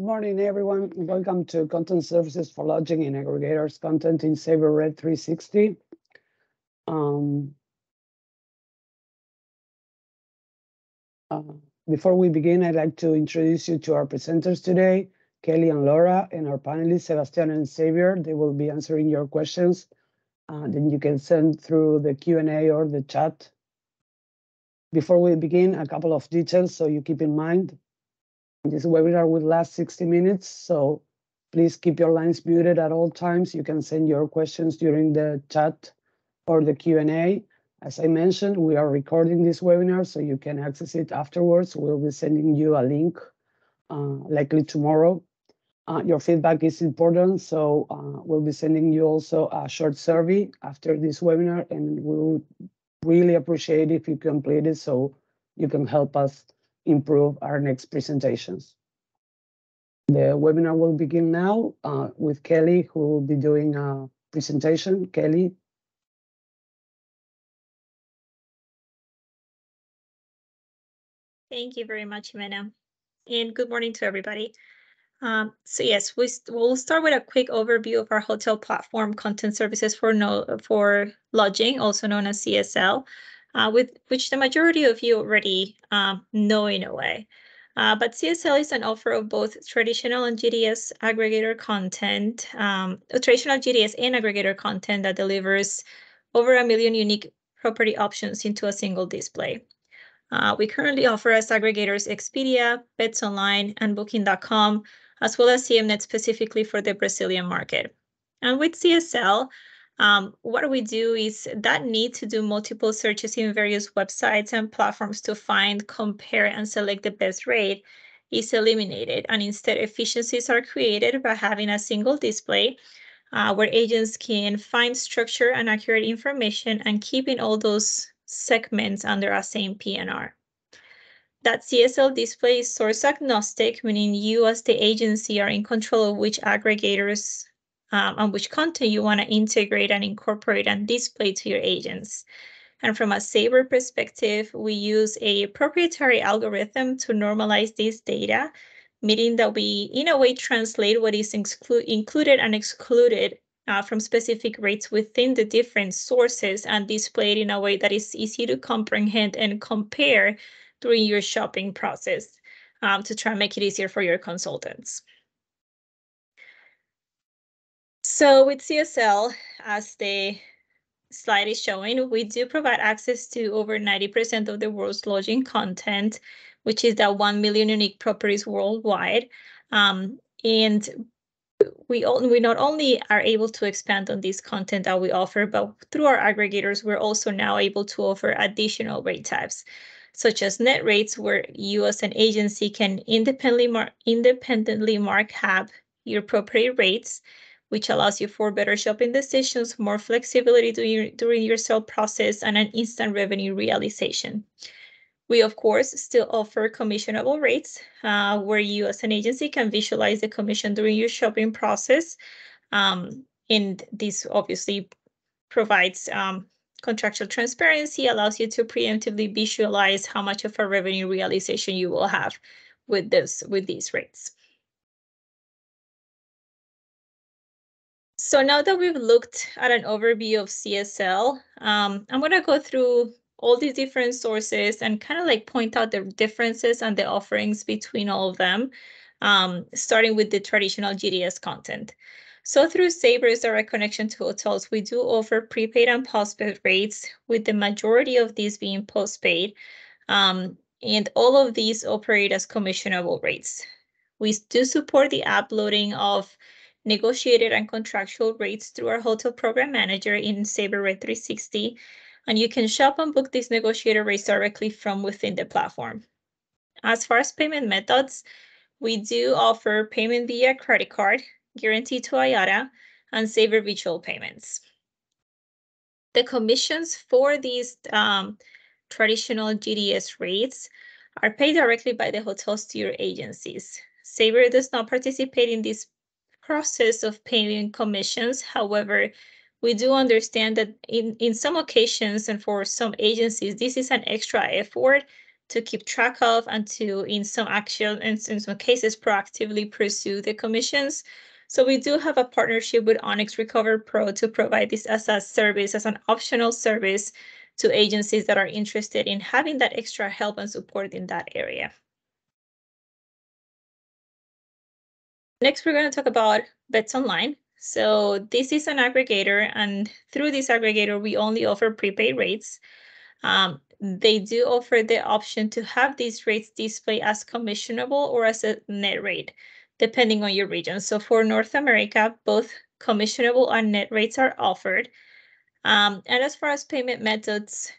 morning, everyone. Welcome to Content Services for Lodging in Aggregators content in Sabre 360. Before we begin, I'd like to introduce you to our presenters today, Kelly and Laura, and our panelists, Sebastian and Xavier. They will be answering your questions. Then you can send through the Q&A or the chat. Before we begin, a couple of details so you keep in mind. This webinar will last 60 minutes, so please keep your lines muted at all times. You can send your questions during the chat or the Q&A. As I mentioned, we are recording this webinar, so you can access it afterwards. We'll be sending you a link, likely tomorrow. Your feedback is important, so we'll be sending you also a short survey after this webinar, and we would really appreciate if you complete it so you can help us improve our next presentations. The webinar will begin now with Kelly, who will be doing a presentation. Kelly. Thank you very much, Jimena, and good morning to everybody. So yes, we'll start with a quick overview of our hotel platform, Content Services for Lodging, also known as CSL, with which the majority of you already know in a way. But CSL is an offer of both traditional and GDS aggregator content, traditional GDS and aggregator content that delivers over 1 million unique property options into a single display. We currently offer as aggregators Expedia, Beds Online, and Booking.com, as well as CMNet specifically for the Brazilian market. And with CSL, what we do is that need to do multiple searches in various websites and platforms to find, compare, and select the best rate is eliminated. And instead, efficiencies are created by having a single display where agents can find structure and accurate information and keeping all those segments under a same PNR. That CSL display is source agnostic, meaning you as the agency are in control of which aggregators and which content you want to integrate and incorporate and display to your agents. And from a Sabre perspective, we use a proprietary algorithm to normalize this data, meaning that we, in a way, translate what is included and excluded from specific rates within the different sources and display it in a way that is easy to comprehend and compare during your shopping process to try and make it easier for your consultants. So with CSL, as the slide is showing, we do provide access to over 90% of the world's lodging content, which is that 1 million unique properties worldwide. And we not only are able to expand on this content that we offer, but through our aggregators, we're also now able to offer additional rate types, such as net rates, where you as an agency can independently mark your property rates, which allows you for better shopping decisions, more flexibility during your sale process, and an instant revenue realization. We, of course, still offer commissionable rates where you as an agency can visualize the commission during your shopping process. And this obviously provides contractual transparency, allows you to preemptively visualize how much of a revenue realization you will have with these rates. So now that we've looked at an overview of CSL, I'm going to go through all these different sources and kind of like point out the differences and the offerings between all of them, starting with the traditional GDS content. So through Sabre's direct connection to hotels, we do offer prepaid and postpaid rates, with the majority of these being postpaid. And all of these operate as commissionable rates. We do support the uploading of negotiated and contractual rates through our hotel program manager in Sabre 360. And you can shop and book these negotiated rates directly from within the platform. As far as payment methods, we do offer payment via credit card, guaranteed to IATA, and Sabre virtual payments. The commissions for these traditional GDS rates are paid directly by the hotels to your agencies. Sabre does not participate in this process of paying commissions. However, we do understand that in some occasions and for some agencies, this is an extra effort to keep track of and to, in some cases, proactively pursue the commissions. So we do have a partnership with Onyx Recover Pro to provide this as a service, as an optional service to agencies that are interested in having that extra help and support in that area. Next, we're going to talk about Bets Online. So this is an aggregator, and through this aggregator, we only offer prepaid rates. They do offer the option to have these rates displayed as commissionable or as a net rate, depending on your region. So for North America, both commissionable and net rates are offered. And as far as payment methods,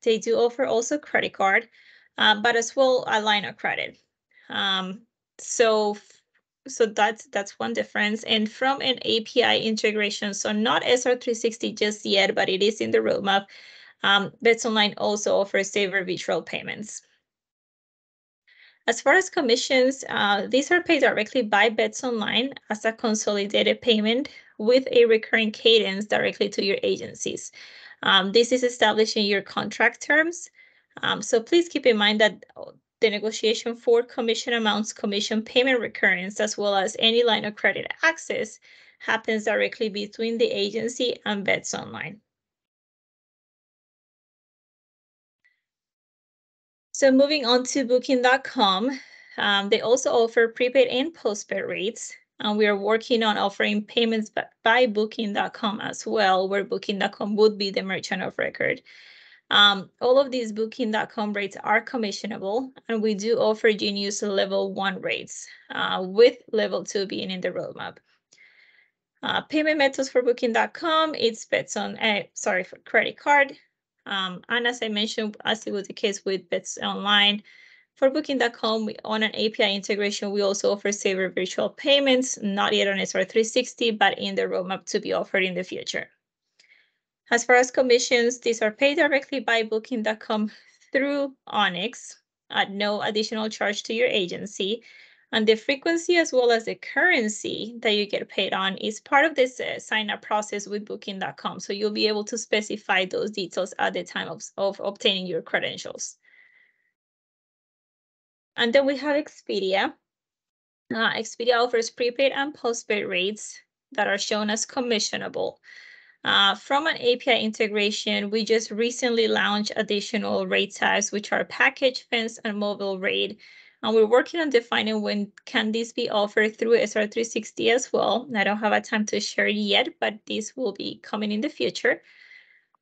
they do offer also credit card, but as well a line of credit. So that's one difference. And from an API integration, so not SR360 just yet, but it is in the roadmap. Bets Online also offers Sabre virtual payments. As far as commissions, these are paid directly by Bets Online as a consolidated payment with a recurring cadence directly to your agencies. This is established in your contract terms. So please keep in mind that the negotiation for commission amounts, commission payment recurrence, as well as any line of credit access happens directly between the agency and Bets Online. So moving on to Booking.com, they also offer prepaid and postpaid rates. And we are working on offering payments by Booking.com as well, where Booking.com would be the merchant of record. All of these Booking.com rates are commissionable, and we do offer Genius level 1 rates, with level 2 being in the roadmap. Payment methods for Booking.com, it's Bets on, for credit card. And as I mentioned, as it was the case with Bets Online, for Booking.com, on an API integration, we also offer Sabre virtual payments, not yet on SR360, but in the roadmap to be offered in the future. As far as commissions, these are paid directly by Booking.com through Onyx at no additional charge to your agency. And the frequency as well as the currency that you get paid on is part of this sign-up process with Booking.com. So you'll be able to specify those details at the time of obtaining your credentials. And then we have Expedia. Expedia offers prepaid and postpaid rates that are shown as commissionable. From an API integration, we just recently launched additional rate types, which are package, fence, and mobile rate. And we're working on defining when can these be offered through SR360 as well. I don't have a time to share it yet, but this will be coming in the future.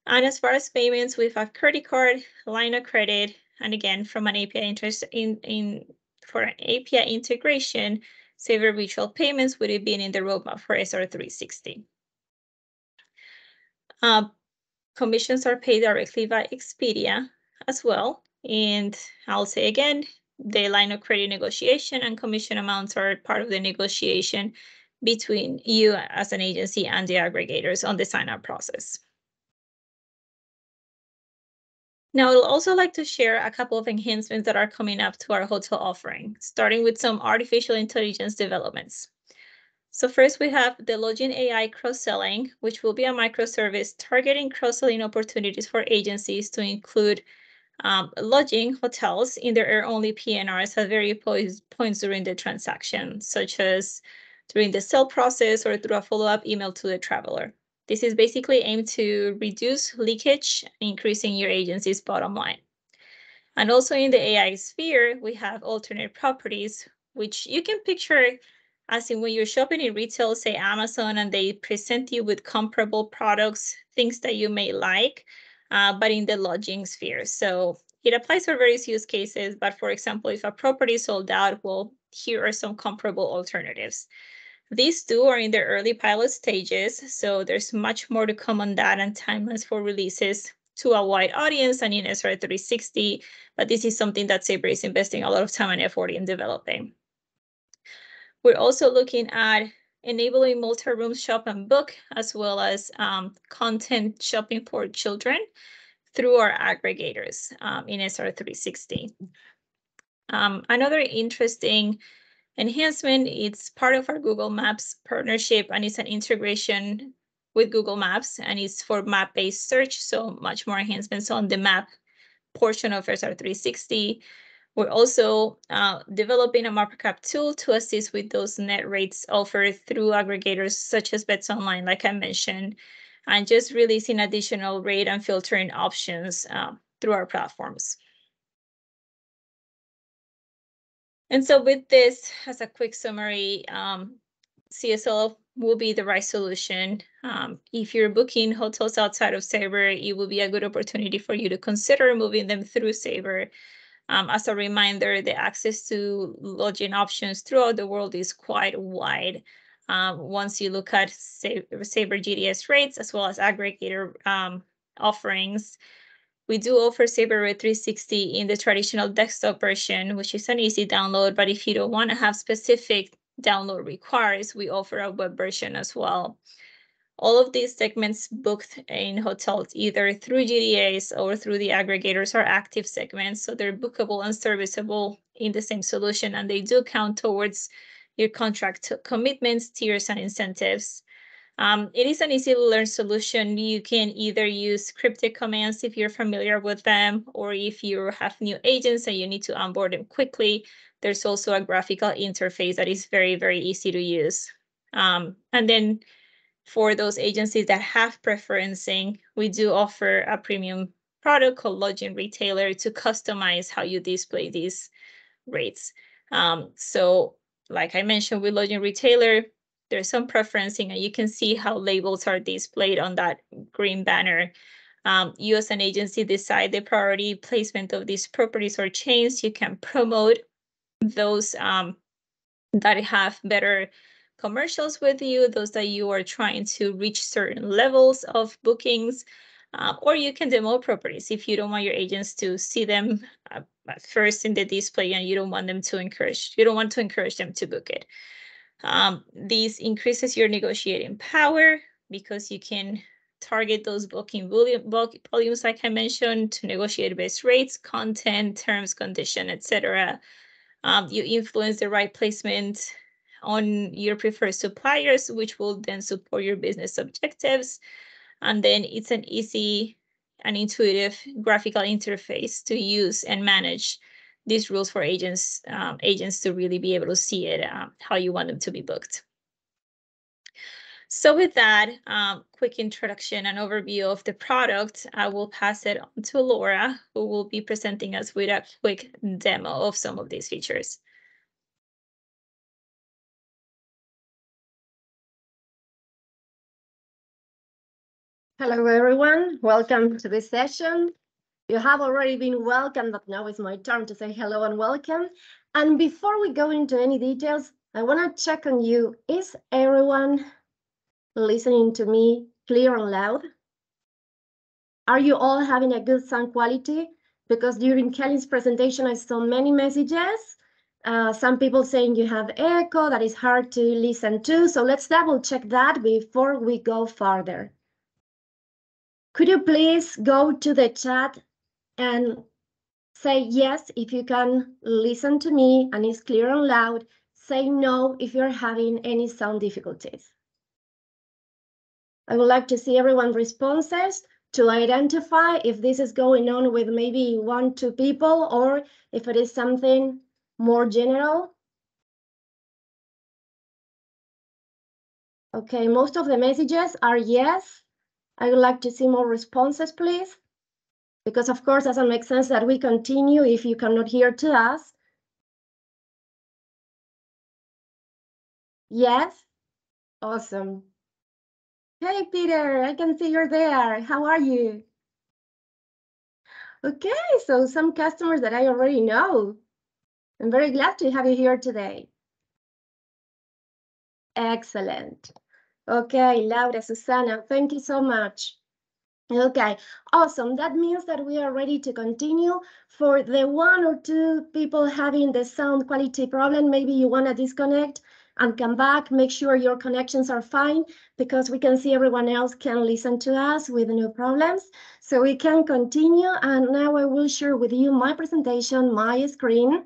And as far as payments, we have credit card, line of credit, and again, from an API for an API integration, Sabre virtual payments would have been in the roadmap for SR360. Commissions are paid directly by Expedia as well. And I'll say again, the line of credit negotiation and commission amounts are part of the negotiation between you as an agency and the aggregators on the sign-up process. Now, I'd also like to share a couple of enhancements that are coming up to our hotel offering, starting with some artificial intelligence developments. So first, we have the Lodging AI cross-selling, which will be a microservice targeting cross-selling opportunities for agencies to include lodging hotels in their air-only PNRs at various points during the transaction, such as during the sale process or through a follow-up email to the traveler. This is basically aimed to reduce leakage, increasing your agency's bottom line. And also in the AI sphere, we have alternate properties, which you can picture as in when you're shopping in retail, say Amazon, and they present you with comparable products, things that you may like, but in the lodging sphere. So it applies for various use cases, but for example, if a property is sold out, well, here are some comparable alternatives. These two are in their early pilot stages, so there's much more to come on that and timelines for releases to a wide audience and in SR360, but this is something that Sabre is investing a lot of time and effort in developing. We're also looking at enabling multi-room shop and book, as well as content shopping for children through our aggregators in SR360. Another interesting enhancement, it's part of our Google Maps partnership, and it's an integration with Google Maps, and it's for map-based search, so much more enhancements on the map portion of SR360. We're also developing a markup tool to assist with those net rates offered through aggregators such as Bets Online, like I mentioned, and just releasing additional rate and filtering options through our platforms. And so with this, as a quick summary, CSL will be the right solution. If you're booking hotels outside of Sabre, it will be a good opportunity for you to consider moving them through Sabre. As a reminder, the access to lodging options throughout the world is quite wide. Once you look at Sabre GDS rates as well as aggregator offerings, we do offer Sabre Rate 360 in the traditional desktop version, which is an easy download. But if you don't want to have specific download requires, we offer a web version as well. All of these segments booked in hotels, either through GDAs or through the aggregators, are active segments. So they're bookable and serviceable in the same solution, and they do count towards your contract commitments, tiers, and incentives. It is an easy to learn solution. You can either use scripted commands if you're familiar with them, or if you have new agents and you need to onboard them quickly, there's also a graphical interface that is very, very easy to use. And then for those agencies that have preferencing, we do offer a premium product called Lodging Retailer to customize how you display these rates. So like I mentioned with Lodging Retailer, there's some preferencing, and you can see how labels are displayed on that green banner. You as an agency decide the priority placement of these properties or chains. You can promote those that have better commercials with you, those that you are trying to reach certain levels of bookings, or you can demo properties if you don't want your agents to see them first in the display and you don't want to encourage them to book it. This increases your negotiating power because you can target those booking volumes, like I mentioned, to negotiate best rates, content, terms, condition, etc. You influence the right placement on your preferred suppliers, which will then support your business objectives. And then it's an easy and intuitive graphical interface to use and manage these rules for agents to really be able to see it, how you want them to be booked. So with that quick introduction and overview of the product, I will pass it on to Laura, who will be presenting us with a quick demo of some of these features. Hello, everyone. Welcome to this session. You have already been welcomed, but now it's my turn to say hello and welcome. And before we go into any details, I want to check on you. Is everyone listening to me clear and loud? Are you all having a good sound quality? Because during Kelly's presentation, I saw many messages. Some people saying you have echo, that is hard to listen to. So let's double check that before we go further. Could you please go to the chat and say yes if you can listen to me and it's clear and loud? Say no if you're having any sound difficulties. I would like to see everyone's responses to identify if this is going on with maybe 1, 2 people, or if it is something more general. Okay, most of the messages are yes. I would like to see more responses, please. Because of course, it doesn't make sense that we continue if you cannot hear to us. Yes? Awesome. Hey, Peter, I can see you're there. How are you? Okay, so some customers that I already know. I'm very glad to have you here today. Excellent. Okay, Laura, Susana, thank you so much. Okay, awesome. That means that we are ready to continue. For the 1 or 2 people having the sound quality problem, maybe you want to disconnect and come back, make sure your connections are fine, because we can see everyone else can listen to us with no problems. So we can continue, and now I will share with you my presentation, my screen.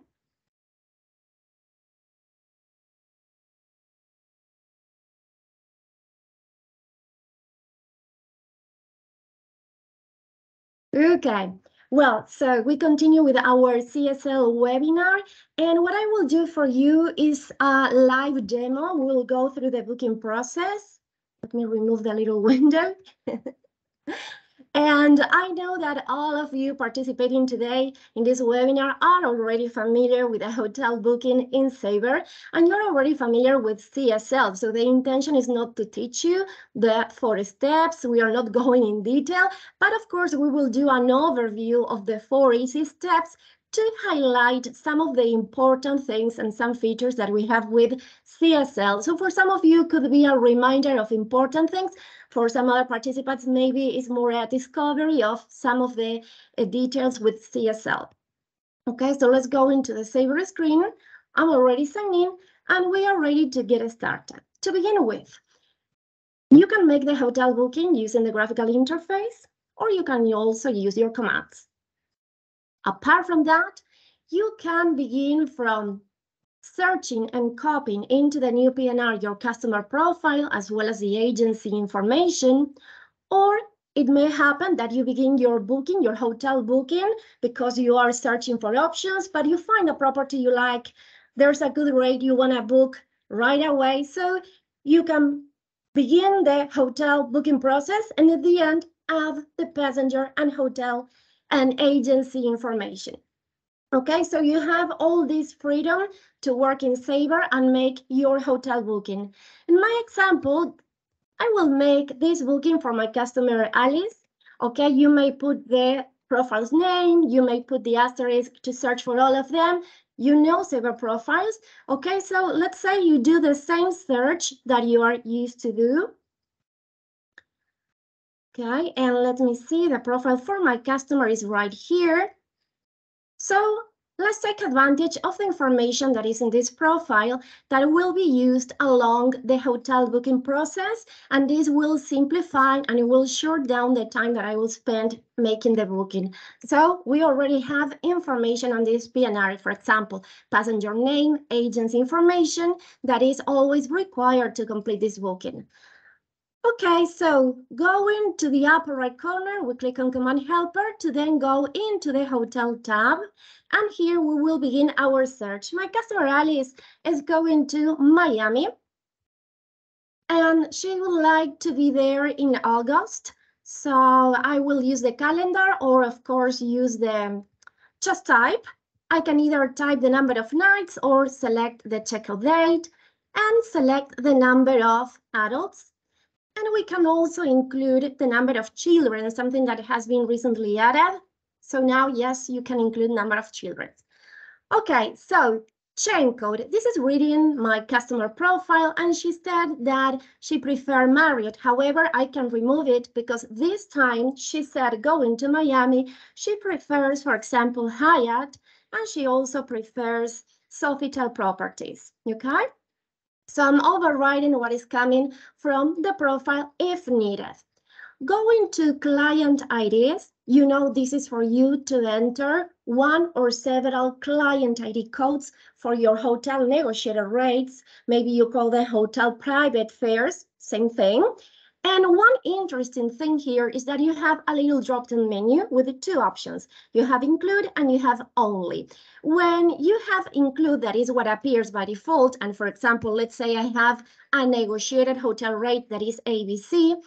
Okay, Well, so we continue with our CSL webinar, and what I will do for you is a live demo. We'll go through the booking process. Let me remove the little window. And I know that all of you participating today in this webinar are already familiar with the hotel booking in Sabre, and you're already familiar with CSL. So the intention is not to teach you the 4 steps. We are not going in detail, but of course we will do an overview of the 4 easy steps to highlight some of the important things and some features that we have with CSL. So for some of you, could be a reminder of important things. For some other participants, maybe it's more a discovery of some of the details with CSL. Okay, so let's go into the Sabre screen. I'm already signed in, and we are ready to get started. To begin with, you can make the hotel booking using the graphical interface, or you can also use your commands. Apart from that, you can begin from searching and copying into the new PNR your customer profile as well as the agency information, or it may happen that you begin your booking, your hotel booking, because you are searching for options, but you find a property you like, there's a good rate, you want to book right away. So you can begin the hotel booking process, and at the end, add the passenger and hotel and agency information. Okay, so you have all this freedom to work in Sabre and make your hotel booking. In my example, I will make this booking for my customer Alice. Okay, you may put the profile's name, you may put the asterisk to search for all of them. You know Sabre profiles. Okay, so let's say you do the same search that you are used to do. Okay, and let me see, the profile for my customer is right here. So let's take advantage of the information that is in this profile that will be used along the hotel booking process, and this will simplify and it will short down the time that I will spend making the booking. So we already have information on this PNR, for example, passenger name, agency information that is always required to complete this booking. Okay, so going to the upper right corner, we click on Command Helper to then go into the Hotel tab. And here we will begin our search. My customer Alice is going to Miami, and she would like to be there in August. So I will use the calendar, or of course use the just type. I can either type the number of nights or select the checkout date and select the number of adults. And we can also include the number of children, something that has been recently added. So now, yes, you can include number of children. Okay, so chain code. This is reading my customer profile, and she said that she preferred Marriott. However, I can remove it because this time she said going to Miami, she prefers, for example, Hyatt, and she also prefers Sofitel properties, okay? So I'm overriding what is coming from the profile if needed. Going to client IDs, you know this is for you to enter one or several client ID codes for your hotel negotiated rates. Maybe you call them hotel private fares, same thing. And one interesting thing here is that you have a little drop-down menu with the 2 options. You have include and you have only. When you have include, that is what appears by default. And for example, let's say I have a negotiated hotel rate that is ABC.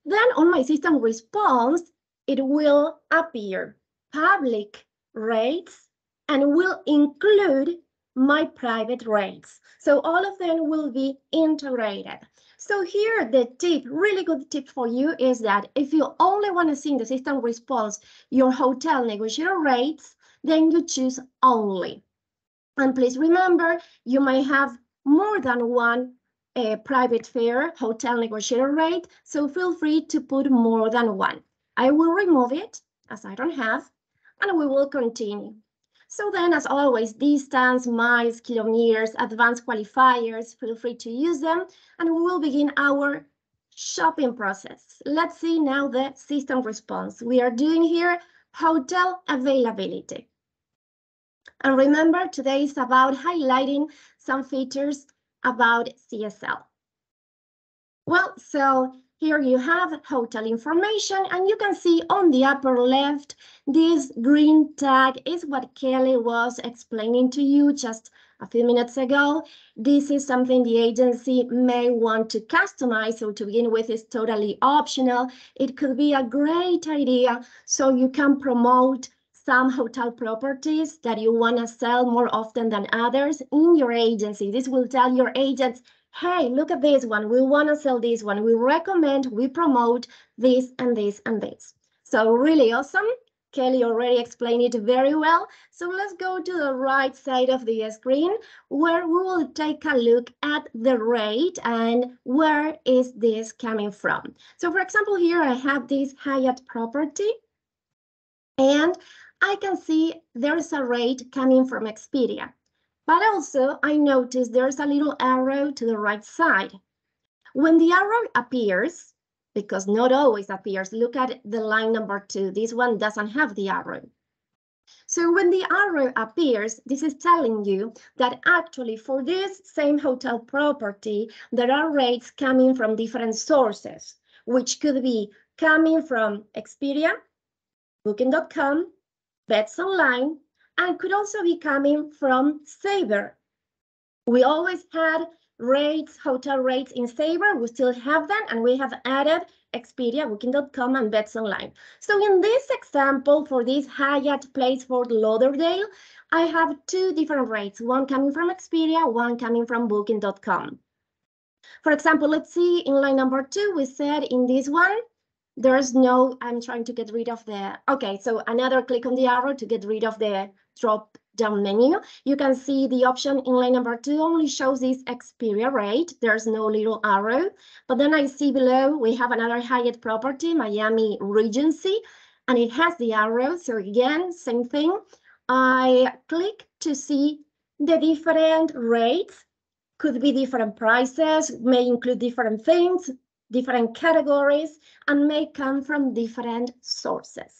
Then on my system response, it will appear public rates and will include my private rates. So all of them will be integrated. So here, the tip, really good tip for you is that if you only want to see in the system response your hotel negotiated rates, then you choose only. And please remember, you may have more than one private fare hotel negotiated rate, so feel free to put more than one. I will remove it, as I don't have, and we will continue. So then, as always, distance, miles, kilometers, advanced qualifiers, feel free to use them, and we will begin our shopping process. Let's see now the system response. We are doing here hotel availability. And remember, today is about highlighting some features about CSL. Well, so Here you have hotel information, and you can see on the upper left, this green tag is what Kelly was explaining to you just a few minutes ago. This is something the agency may want to customize, so to begin with, it's totally optional. It could be a great idea so you can promote some hotel properties that you want to sell more often than others in your agency. This will tell your agents, hey, look at this one. We want to sell this one. We recommend, we promote this and this and this. So really awesome. Kelly already explained it very well. So let's go to the right side of the screen where we will take a look at the rate and where is this coming from. So for example, here I have this Hyatt property and I can see there's a rate coming from Expedia. But also, I notice there's a little arrow to the right side. When the arrow appears, because not always appears, look at the line number 2. This one doesn't have the arrow. So when the arrow appears, this is telling you that actually for this same hotel property, there are rates coming from different sources, which could be coming from Expedia, Booking.com, Beds Online, and could also be coming from Sabre. We always had rates, hotel rates in Sabre. We still have them, and we have added Expedia, Booking.com, and Beds Online. So in this example, for this Hyatt Place Fort Lauderdale, I have 2 different rates, one coming from Expedia, one coming from Booking.com. For example, let's see in line number 2, we said in this one, there's no, I'm trying to get rid of the, okay, so another click on the arrow to get rid of the drop down menu. You can see the option in line number 2 only shows this Expedia rate. There's no little arrow. But then I see below we have another Hyatt property, Miami Regency, and it has the arrow. So again, same thing. I click to see the different rates. Could be different prices, may include different things, different categories, and may come from different sources.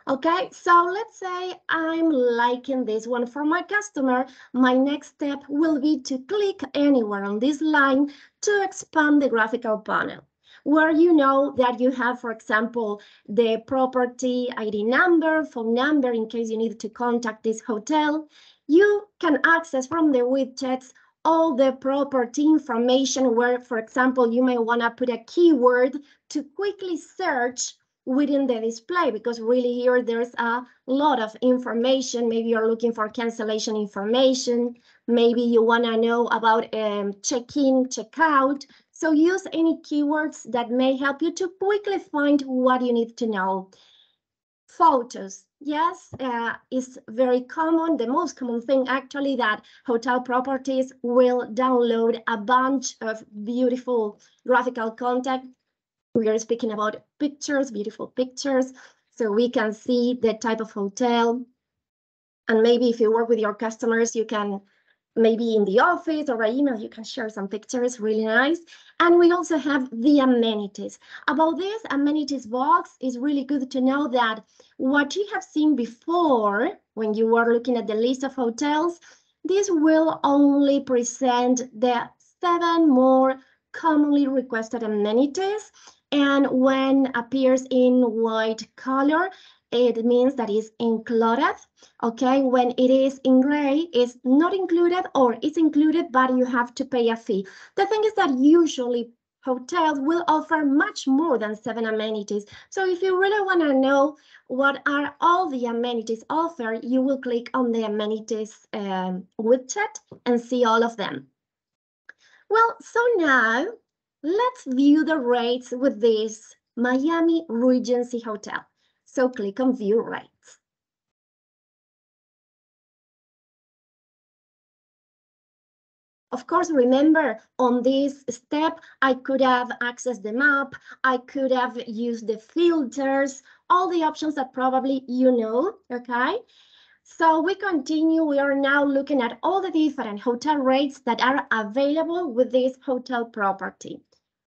Okay, so let's say I'm liking this one for my customer. My next step will be to click anywhere on this line to expand the graphical panel, where you know that you have, for example, the property ID number, phone number in case you need to contact this hotel. You can access from the widgets all the property information where, for example, you may want to put a keyword to quickly search within the display, because really here there's a lot of information. Maybe you're looking for cancellation information. Maybe you want to know about check-in, check-out. So use any keywords that may help you to quickly find what you need to know. Photos, yes, is very common. The most common thing actually that hotel properties will download a bunch of beautiful graphical content. We are speaking about pictures, beautiful pictures, so we can see the type of hotel. And maybe if you work with your customers, you can, maybe in the office or by email, you can share some pictures, really nice. And we also have the amenities. About this amenities box, is really good to know that what you have seen before, when you were looking at the list of hotels, this will only present the 7 more commonly requested amenities. And when appears in white color, it means that it's included. Okay, when it is in gray, it's not included, or it's included, but you have to pay a fee. The thing is that usually hotels will offer much more than 7 amenities. So if you really want to know what are all the amenities offered, you will click on the amenities widget and see all of them. Well, so now let's view the rates with this Miami Regency Hotel. So click on View Rates. Of course, remember, on this step, I could have accessed the map, I could have used the filters, all the options that probably you know, okay? So we continue. We are now looking at all the different hotel rates that are available with this hotel property.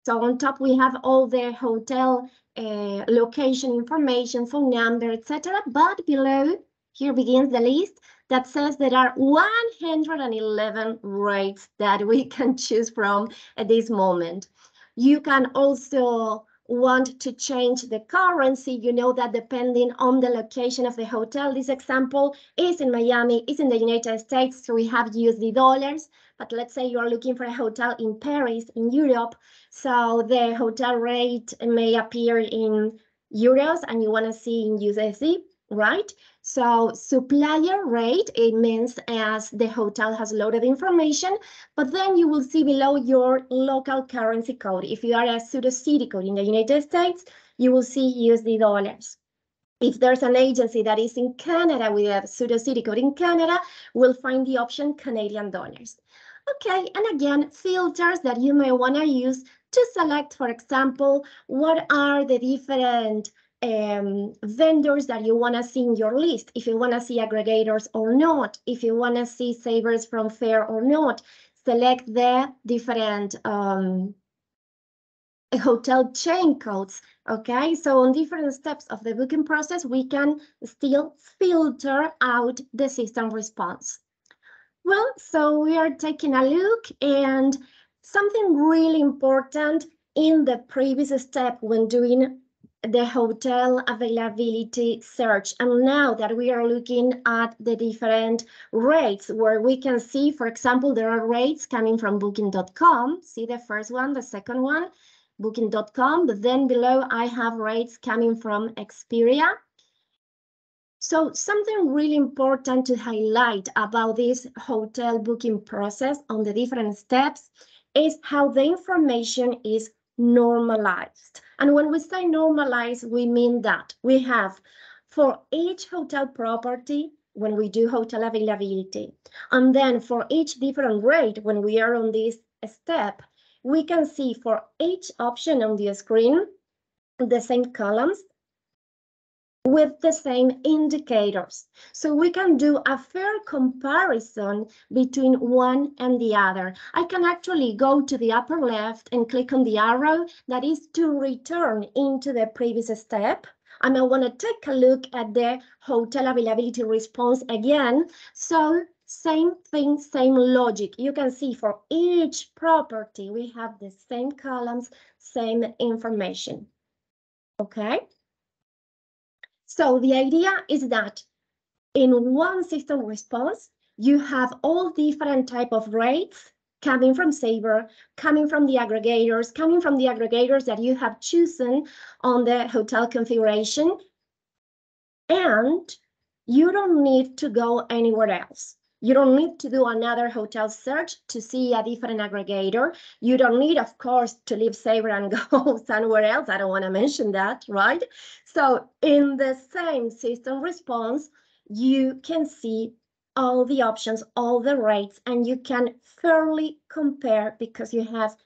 So on top, we have all the hotel location information, phone number, etc. But below, here begins the list that says there are 111 rates that we can choose from at this moment. You can also want to change the currency. You know that depending on the location of the hotel, this example is in Miami, is in the United States, so we have USD dollars. But let's say you are looking for a hotel in Paris, in Europe, so the hotel rate may appear in euros and you want to see in USD, right? So supplier rate, it means as the hotel has loaded information, but then you will see below your local currency code. If you are a pseudo city code in the United States, you will see USD dollars. If there's an agency that is in Canada with a pseudo city code in Canada, we'll find the option Canadian dollars. Okay, and again, filters that you may want to use to select, for example, what are the different vendors that you want to see in your list, if you want to see aggregators or not, if you want to see savers from Fair or not, select the different hotel chain codes, okay? So on different steps of the booking process, we can still filter out the system response. Well, so we are taking a look, and something really important in the previous step when doing the hotel availability search. And now that we are looking at the different rates where we can see, for example, there are rates coming from booking.com. See the first one, the second one, booking.com, but then below I have rates coming from Expedia. So something really important to highlight about this hotel booking process on the different steps is how the information is normalized. And when we say normalized, we mean that we have for each hotel property, when we do hotel availability, and then for each different rate, when we are on this step, we can see for each option on the screen, the same columns, with the same indicators. So we can do a fair comparison between one and the other. I can actually go to the upper left and click on the arrow that is to return into the previous step. And I want to take a look at the hotel availability response again. So same thing, same logic. You can see for each property, we have the same columns, same information. Okay. So the idea is that in one system response, you have all different type of rates coming from Sabre, coming from the aggregators, that you have chosen on the hotel configuration. And you don't need to go anywhere else. You don't need to do another hotel search to see a different aggregator. You don't need, of course, to leave Sabre and go somewhere else. I don't want to mention that, right? So in the same system response, you can see all the options, all the rates, and you can fairly compare because you have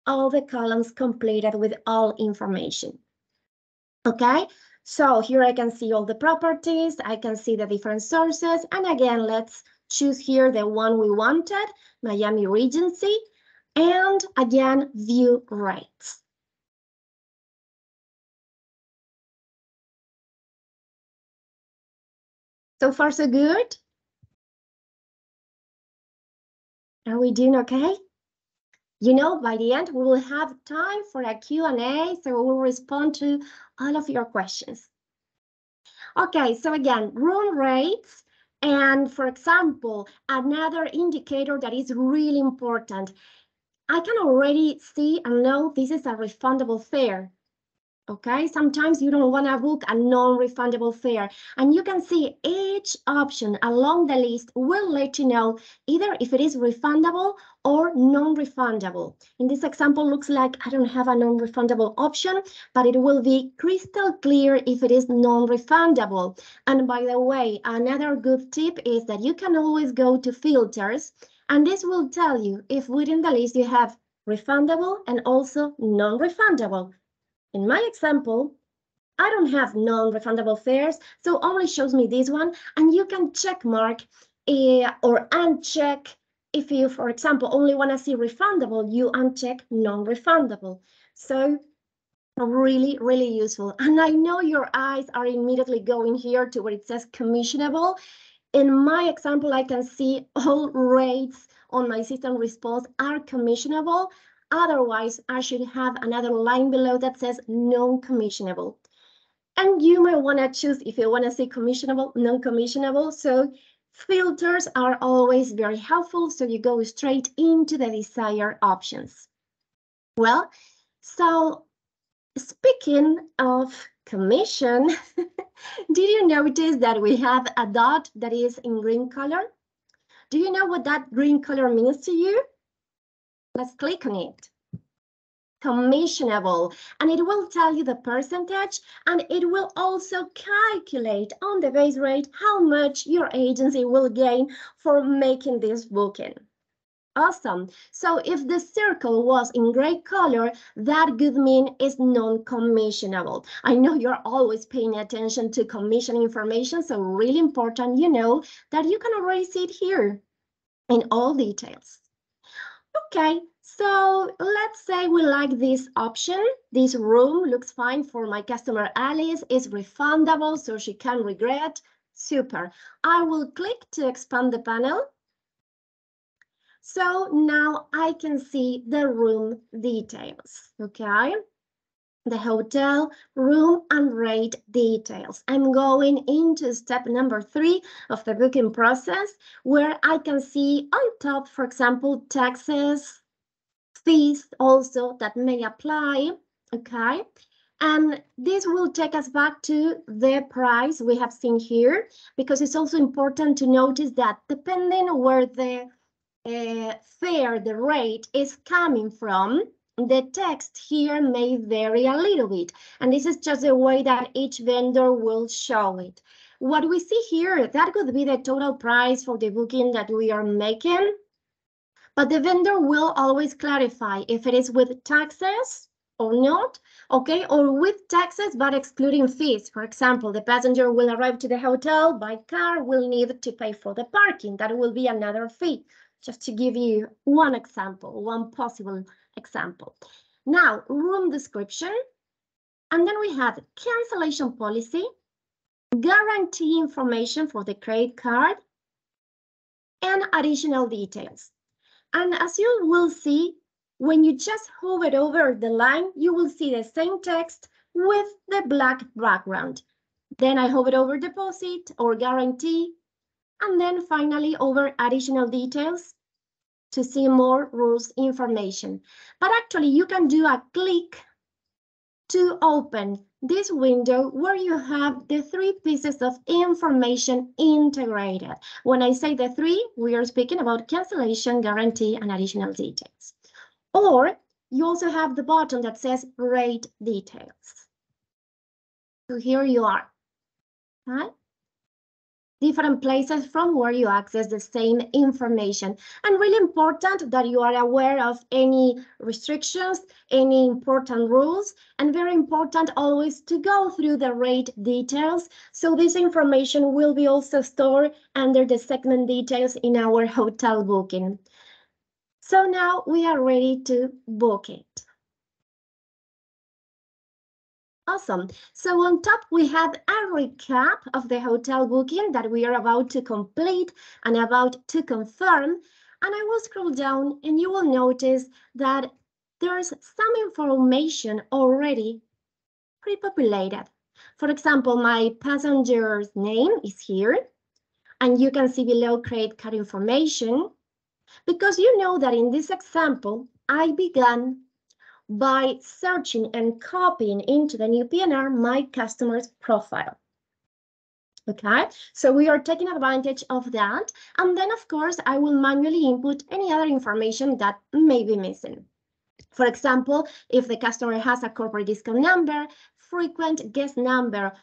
all the columns completed with all information. Okay, so here I can see all the properties, I can see the different sources, and again, let's choose here the one we wanted, Miami Regency, and again, view rates. So far, so good? Are we doing okay? You know, by the end, we will have time for a Q&A, so we will respond to all of your questions. Okay, so again, room rates. And for example, another indicator that is really important, I can already see and know this is a refundable fare. Okay, sometimes you don't want to book a non-refundable fare, and you can see each option along the list will let you know either if it is refundable or non-refundable. In this example, looks like I don't have a non-refundable option, but it will be crystal clear if it is non-refundable. And by the way, another good tip is that you can always go to filters, and this will tell you if within the list you have refundable and also non-refundable. In my example, I don't have non-refundable fares, so only shows me this one, and you can check mark or uncheck. If you, for example, only want to see refundable, you uncheck non-refundable. So really, really useful. And I know your eyes are immediately going here to where it says commissionable. In my example, I can see all rates on my system response are commissionable. Otherwise, I should have another line below that says non-commissionable. And you might want to choose if you want to say commissionable, non-commissionable. So filters are always very helpful, so you go straight into the desired options. Well, so speaking of commission, did you notice that we have a dot that is in green color? Do you know what that green color means to you? Let's click on it. Commissionable, and it will tell you the percentage, and it will also calculate on the base rate how much your agency will gain for making this booking. Awesome. So if the circle was in gray color, that could mean it's non-commissionable. I know you're always paying attention to commission information, so really important you know that you can already see it here in all details. Okay, so let's say we like this option. This room looks fine for my customer Alice. It's refundable, so she can regret. Super. I will click to expand the panel. So now I can see the room details, okay? The hotel, room, and rate details. I'm going into step number 3 of the booking process, where I can see on top, for example, taxes, fees also that may apply, okay? And this will take us back to the price we have seen here, because it's also important to notice that depending where the fare, the rate is coming from, the text here may vary a little bit. And this is just the way that each vendor will show it. What we see here, that could be the total price for the booking that we are making. But the vendor will always clarify if it is with taxes or not, okay, or with taxes but excluding fees. For example, the passenger will arrive to the hotel by car, will need to pay for the parking. That will be another fee. Just to give you one example, one possible example. Now, room description, and then we have cancellation policy, guarantee information for the credit card, and additional details. And as you will see, when you just hover over the line, you will see the same text with the black background. Then I hover over deposit or guarantee, and then finally over additional details to see more rules information. But actually you can do a click to open this window where you have the 3 pieces of information integrated. When I say the 3, we are speaking about cancellation, guarantee, and additional details. Or you also have the button that says rate details. So here you are, right? Different places from where you access the same information. And really important that you are aware of any restrictions, any important rules, and very important always to go through the rate details. So this information will be also stored under the segment details in our hotel booking. So now we are ready to book it. Awesome. So on top, we have a recap of the hotel booking that we are about to complete and about to confirm. And I will scroll down and you will notice that there's some information already pre-populated. For example, my passenger's name is here, and you can see below credit card information, because you know that in this example, I began by searching and copying into the new PNR my customer's profile. Okay, so we are taking advantage of that. And then, of course, I will manually input any other information that may be missing. For example, if the customer has a corporate discount number, frequent guest number,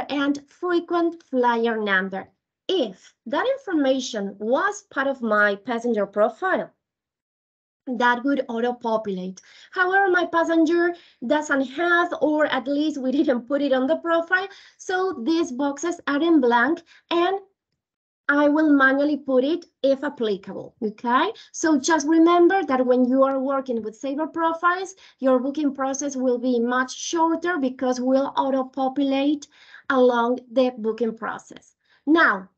and frequent flyer number. If that information was part of my passenger profile, that would auto-populate. However, my passenger doesn't have, or at least we didn't put it on the profile, so these boxes are in blank, and I will manually put it if applicable, okay? So just remember that when you are working with Sabre profiles, your booking process will be much shorter because we'll auto-populate along the booking process. Now,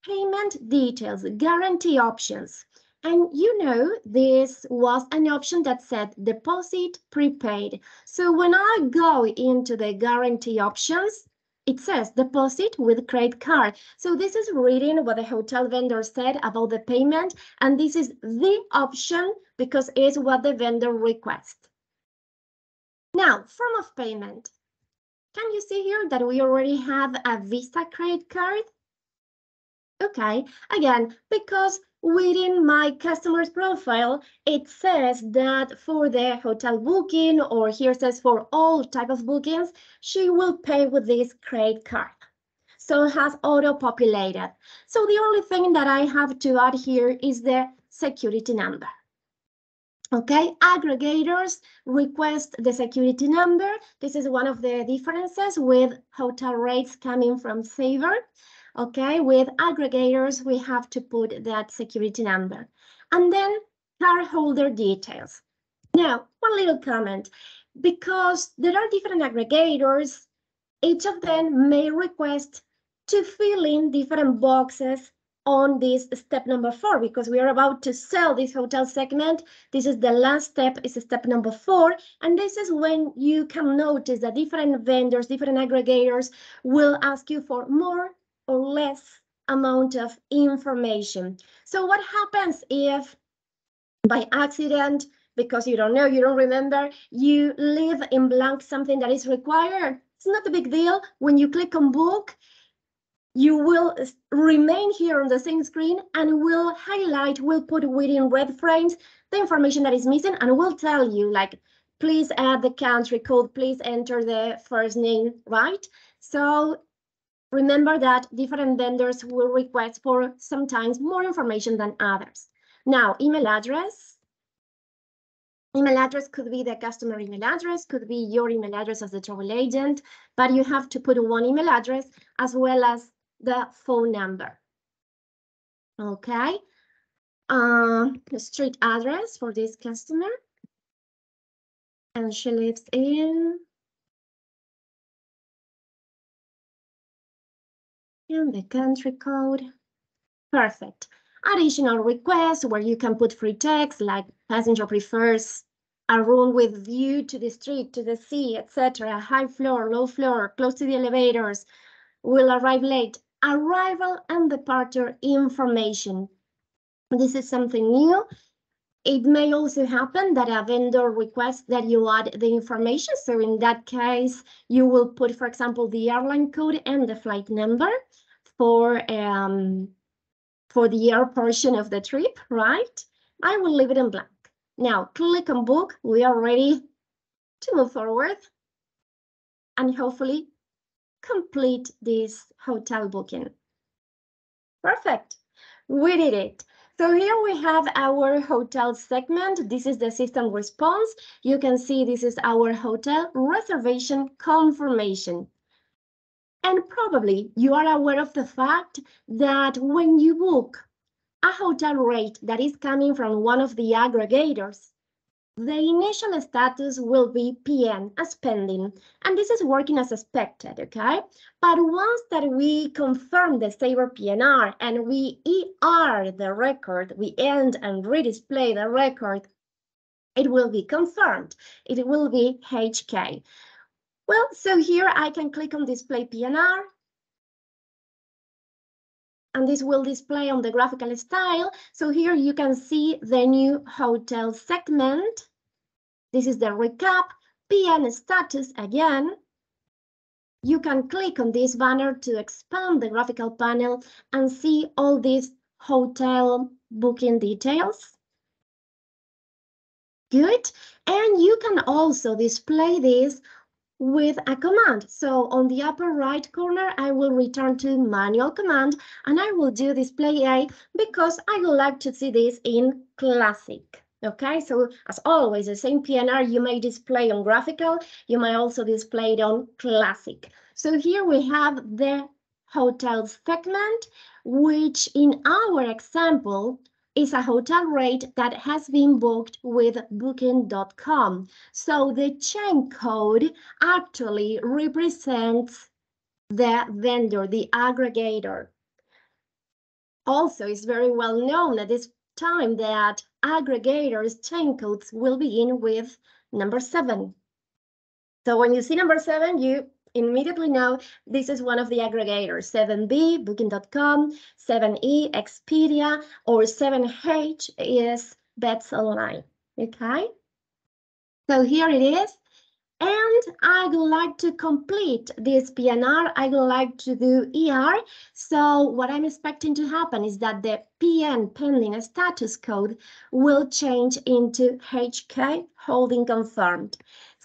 payment details, guarantee options. And you know, this was an option that said deposit prepaid. So when I go into the guarantee options, it says deposit with credit card. So this is reading what the hotel vendor said about the payment, and this is the option because it's what the vendor requests. Now, form of payment. Can you see here that we already have a Visa credit card? Okay, again, because within my customer's profile, it says that for the hotel booking, or here says for all type of bookings, she will pay with this credit card. So it has auto-populated. So the only thing that I have to add here is the security number. Okay, aggregators request the security number. This is one of the differences with hotel rates coming from Sabre. Okay, with aggregators, we have to put that security number. And then cardholder details. Now, one little comment. Because there are different aggregators, each of them may request to fill in different boxes on this step number 4, because we are about to sell this hotel segment. This is the last step, is step number 4. And this is when you can notice that different vendors, different aggregators will ask you for more or less amount of information. So what happens if by accident, because you don't know, you don't remember, you leave in blank something that is required? It's not a big deal. When you click on book, you will remain here on the same screen and will highlight, will put within red frames the information that is missing, and will tell you, like, please add the country code, please enter the first name, right? So remember that different vendors will request for sometimes more information than others. Now, email address. Email address could be the customer email address, could be your email address as the travel agent, but you have to put one email address as well as the phone number. Okay. The street address for this customer. And she lives in the country code. Perfect. Additional requests where you can put free text like passenger prefers a room with view to the street, to the sea, etc. High floor, low floor, close to the elevators, will arrive late. Arrival and departure information. This is something new. It may also happen that a vendor requests that you add the information. So in that case, you will put, for example, the airline code and the flight number for the air portion of the trip, right? I will leave it in blank. Now, click on book. We are ready to move forward and hopefully complete this hotel booking. Perfect. We did it. So here we have our hotel segment. This is the system response. You can see this is our hotel reservation confirmation. And probably you are aware of the fact that when you book a hotel rate that is coming from one of the aggregators, the initial status will be PN as pending, and this is working as expected, okay? But once that we confirm the Sabre PNR and we ER the record, we end and redisplay the record, it will be confirmed. It will be HK. Well, so here I can click on display PNR, and this will display on the graphical style. So here you can see the new hotel segment. This is the recap, PN status again. You can click on this banner to expand the graphical panel and see all these hotel booking details. Good. And you can also display this with a command. So on the upper right corner, I will return to manual command and I will do display A because I would like to see this in classic. Okay, so as always, the same PNR you may display on graphical, you may also display it on classic. So here we have the hotel segment, which in our example is a hotel rate that has been booked with booking.com. So the chain code actually represents the vendor, the aggregator. Also, it's very well known that this time that aggregators chain codes will begin with number 7. So when you see number 7, you immediately know this is one of the aggregators. 7B, Booking.com, 7E, Expedia, or 7H is Bets Online, okay? So here it is. And I would like to complete this PNR. I would like to do ER. So what I'm expecting to happen is that the PN, pending status code, will change into HK, holding confirmed.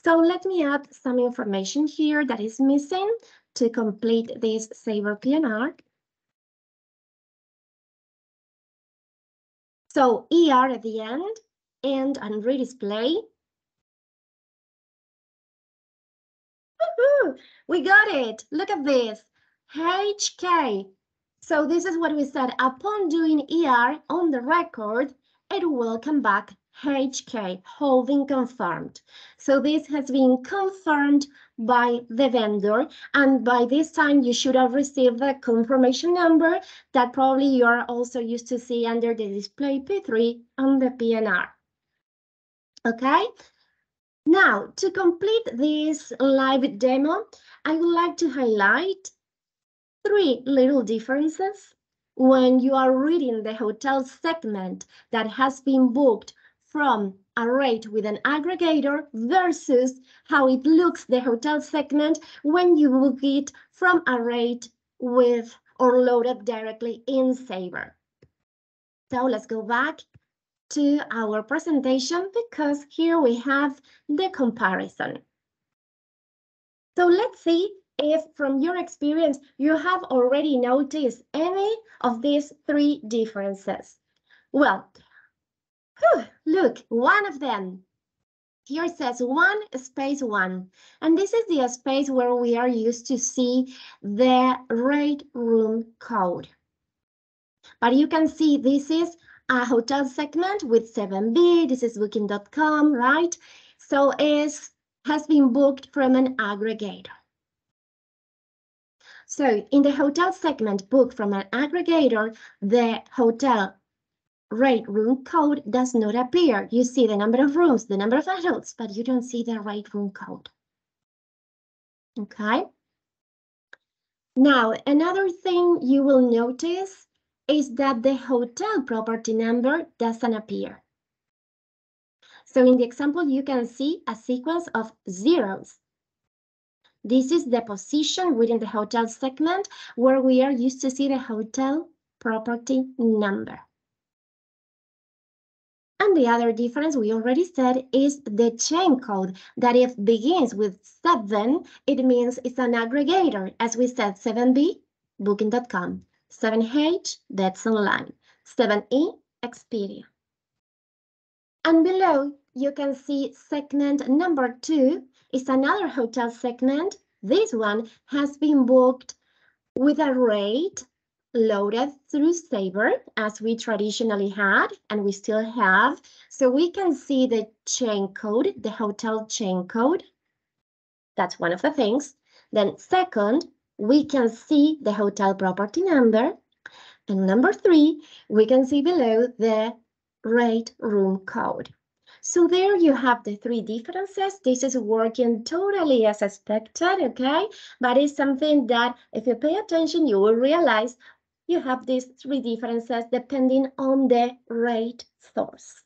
So let me add some information here that is missing to complete this Sabre PNR. So ER at the end and on redisplay. We got it. Look at this. HK. So this is what we said. Upon doing ER on the record, it will come back HK, holding confirmed. So this has been confirmed by the vendor. And by this time, you should have received the confirmation number that probably you are also used to see under the display P3 on the PNR. Okay? Now, to complete this live demo, I would like to highlight 3 little differences when you are reading the hotel segment that has been booked from a rate with an aggregator versus how it looks, the hotel segment, when you book it from a rate with or loaded directly in Sabre. So let's go back to our presentation because here we have the comparison. So let's see if from your experience you have already noticed any of these 3 differences. Well, look, one of them. Here it says 1-1, and this is the space where we are used to see the rate room code. But you can see this is a hotel segment with 7B, this is Booking.com, right? So it has been booked from an aggregator. So in the hotel segment booked from an aggregator, the hotel rate room code does not appear. You see the number of rooms, the number of adults, but you don't see the rate room code. Okay. Now, another thing you will notice is that the hotel property number doesn't appear. So in the example, you can see a sequence of zeros. This is the position within the hotel segment where we are used to see the hotel property number. And the other difference we already said is the chain code that if begins with 7, it means it's an aggregator. As we said, 7B, Booking.com, 7H, Bets Online, 7E, Expedia. And below, you can see segment number 2 is another hotel segment. This one has been booked with a rate loaded through Sabre, as we traditionally had, and we still have. So we can see the chain code, the hotel chain code. That's one of the things. Then second, we can see the hotel property number. And number 3, we can see below the rate room code. So there you have the 3 differences. This is working totally as expected, okay? But it's something that if you pay attention, you will realize you have these 3 differences depending on the rate source.